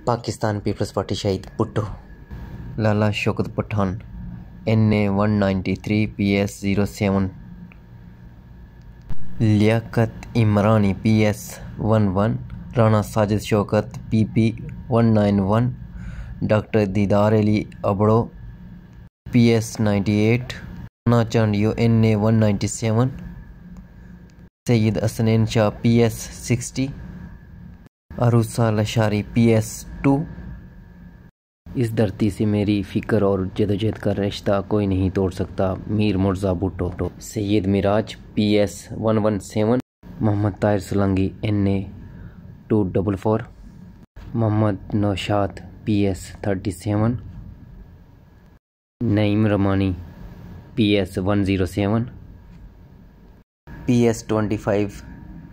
Pakistan peoples party Shaheed Bhutto. Lala Shaukat Pathan NA 193 PS 07। Liaquat Imrani PS 11। Rana Sajid Shaukat PP 191। Doctor Didar Ali Abro PS 98। Rana Chandio NA 197। Syed Hasnain Shah PS 60। Aroosa Lashari PS 2। इस धरती से मेरी फ़िक्र और जदोजहद का रिश्ता कोई नहीं तोड़ सकता, Mir Murtaza Bhutto. Syed Miraj PS 117। Mohammad Tahir Solanki NA 244। Mohammad Naushad PS 37। Naeem Ramani PS 107। PS 25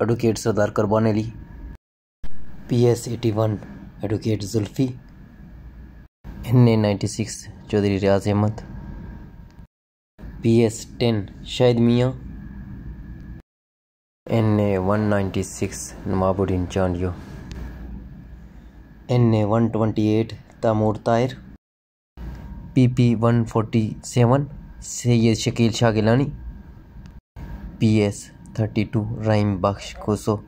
advocate Sardar Qurban Ali. PS 81 advocate Zulfi. NA 96 Chaudhry Riaz Ahmed. PS 10 Shahid Mian. NA 196 नवाबुद्दीन Chandio. NA 128 Taimur Tahir. PP 147 Syed Shakeel Shah Gilani. PS 32 Rahim Bakhsh Koso,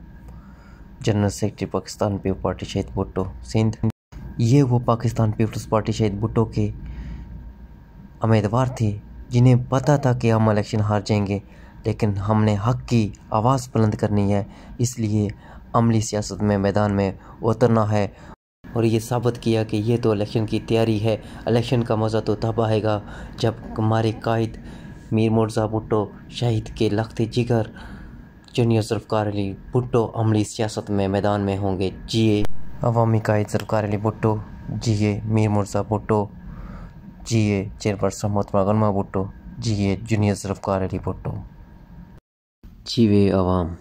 general secretary Pakistan peoples party Shaheed Bhutto Sindh. ये वो पाकिस्तान पीपल्स पार्टी शहीद भुट्टो के उम्मीदवार थे जिन्हें पता था कि हम इलेक्शन हार जाएंगे, लेकिन हमने हक की आवाज़ बुलंद करनी है, इसलिए अमली सियासत में मैदान में उतरना है और ये साबित किया कि ये तो इलेक्शन की तैयारी है। इलेक्शन का मज़ा तो तब आएगा जब हमारे कायद मीर मुर्ज़ा भुट्टो शहीद के लख्त जिगर जूनियर ज़ुल्फ़िकार अली भुट्टो अमली सियासत में मैदान में होंगे। जिए अवामी कायद ज़ुल्फ़िकार अली भुट्टो, जिए मीर मुर्ज़ा भुट्टो, जिए चेयरपर्सन मोहतरमा गनमा भुट्टो, जिए जूनियर ज़ुल्फ़िकार अली भुट्टो। जीवे अवाम।